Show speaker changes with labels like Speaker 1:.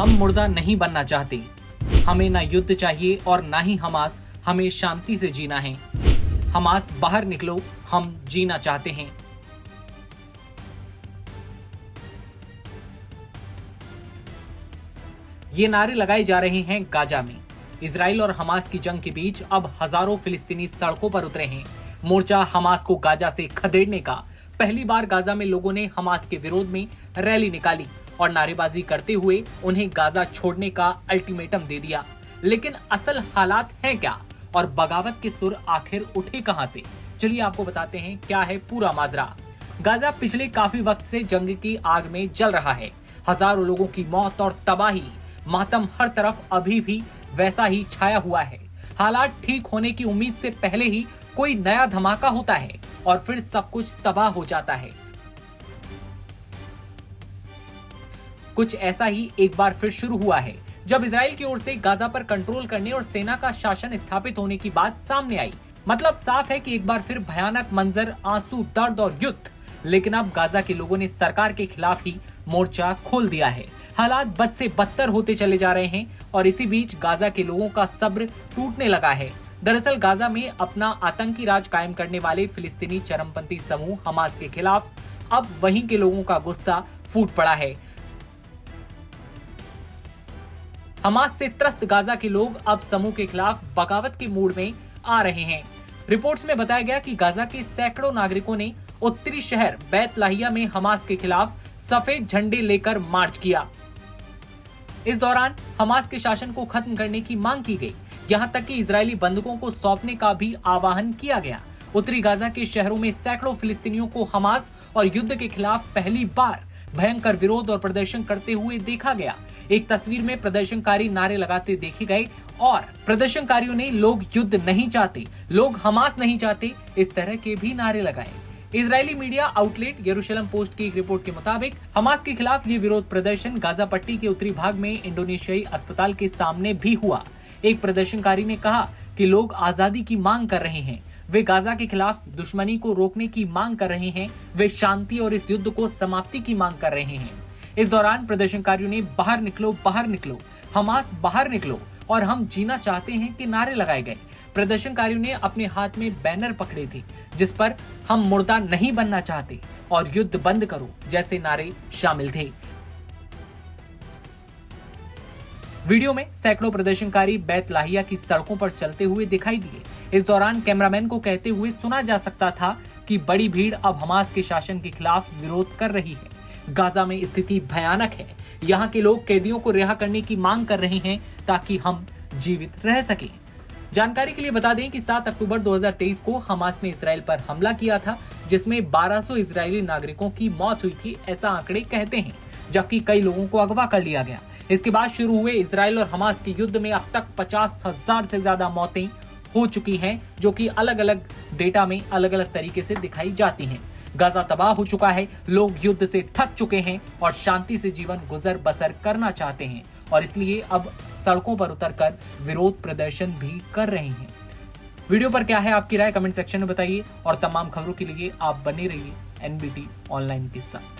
Speaker 1: हम मुर्दा नहीं बनना चाहते। हमें ना युद्ध चाहिए और ना ही हमास। हमें शांति से जीना है। हमास बाहर निकलो, हम जीना चाहते हैं। ये नारे लगाए जा रहे हैं गाजा में। इजराइल और हमास की जंग के बीच अब हजारों फिलिस्तीनी सड़कों पर उतरे हैं। मोर्चा हमास को गाजा से खदेड़ने का। पहली बार गाजा में लोगों ने हमास के विरोध में रैली निकाली और नारेबाजी करते हुए उन्हें गाजा छोड़ने का अल्टीमेटम दे दिया। लेकिन असल हालात हैं क्या और बगावत के सुर आखिर उठे कहां से? चलिए आपको बताते हैं क्या है पूरा माजरा। गाजा पिछले काफी वक्त से जंग की आग में जल रहा है। हजारों लोगों की मौत और तबाही, मातम हर तरफ अभी भी वैसा ही छाया हुआ है। हालात ठीक होने की उम्मीद से पहले ही कोई नया धमाका होता है और फिर सब कुछ तबाह हो जाता है। कुछ ऐसा ही एक बार फिर शुरू हुआ है जब इजराइल की ओर से गाजा पर कंट्रोल करने और सेना का शासन स्थापित होने की बात सामने आई। मतलब साफ है कि एक बार फिर भयानक मंजर, आंसू, दर्द और युद्ध। लेकिन अब गाजा के लोगों ने सरकार के खिलाफ ही मोर्चा खोल दिया है। हालात बद से बदतर होते चले जा रहे हैं और इसी बीच गाजा के लोगों का सब्र टूटने लगा है। दरअसल गाजा में अपना आतंकी राज कायम करने वाले फिलिस्तीनी चरमपंथी समूह हमास के खिलाफ अब वहीं के लोगों का गुस्सा फूट पड़ा है। हमास से त्रस्त गाजा के लोग अब समूह के खिलाफ बगावत के मूड में आ रहे हैं। रिपोर्ट्स में बताया गया कि गाजा के सैकड़ों नागरिकों ने उत्तरी शहर बैत लाहिया में हमास के खिलाफ सफेद झंडे लेकर मार्च किया। इस दौरान हमास के शासन को खत्म करने की मांग की गई। यहां तक कि इजरायली बंधकों को सौंपने का भी आह्वान किया गया। उत्तरी गाजा के शहरों में सैकड़ों फिलिस्तीनियों को हमास और युद्ध के खिलाफ पहली बार भयंकर विरोध और प्रदर्शन करते हुए देखा गया। एक तस्वीर में प्रदर्शनकारी नारे लगाते देखे गए और प्रदर्शनकारियों ने लोग युद्ध नहीं चाहते, लोग हमास नहीं चाहते, इस तरह के भी नारे लगाए। इजरायली मीडिया आउटलेट यरूशलेम पोस्ट की एक रिपोर्ट के मुताबिक हमास के खिलाफ ये विरोध प्रदर्शन गाजा पट्टी के उत्तरी भाग में इंडोनेशियाई अस्पताल के सामने भी हुआ। एक प्रदर्शनकारी ने कहा कि लोग आजादी की मांग कर रहे हैं, वे गाजा के खिलाफ दुश्मनी को रोकने की मांग कर रहे हैं, वे शांति और इस युद्ध को समाप्ति की मांग कर रहे हैं। इस दौरान प्रदर्शनकारियों ने बाहर निकलो, हमास बाहर निकलो और हम जीना चाहते हैं के नारे लगाए गए। प्रदर्शनकारियों ने अपने हाथ में बैनर पकड़े थे जिस पर हम मुर्दा नहीं बनना चाहते और युद्ध बंद करो जैसे नारे शामिल थे। वीडियो में सैकड़ों प्रदर्शनकारी बैत लाहिया की सड़कों पर चलते हुए दिखाई दिए। इस दौरान कैमरामैन को कहते हुए सुना जा सकता था कि बड़ी भीड़ अब हमास के शासन के खिलाफ विरोध कर रही है। गाजा में स्थिति भयानक है। यहाँ के लोग कैदियों को रिहा करने की मांग कर रहे हैं ताकि हम जीवित रह सकें। जानकारी के लिए बता दें कि 7 अक्टूबर 2023 को हमास ने इसराइल पर हमला किया था जिसमें 1200 इजरायली नागरिकों की मौत हुई थी, ऐसा आंकड़े कहते हैं, जबकि कई लोगों को अगवा कर लिया गया। इसके बाद शुरू हुए इजराइल और हमास के युद्ध में अब तक 50,000 से ज्यादा मौतें हो चुकी हैं, जो कि अलग अलग डेटा में अलग अलग तरीके से दिखाई जाती हैं। गाजा तबाह हो चुका है, लोग युद्ध से थक चुके हैं और शांति से जीवन गुजर बसर करना चाहते हैं और इसलिए अब सड़कों पर उतरकर विरोध प्रदर्शन भी कर रहे हैं। वीडियो पर क्या है आपकी राय कमेंट सेक्शन में बताइए और तमाम खबरों के लिए आप बने रहिए एनबीटी ऑनलाइन के साथ।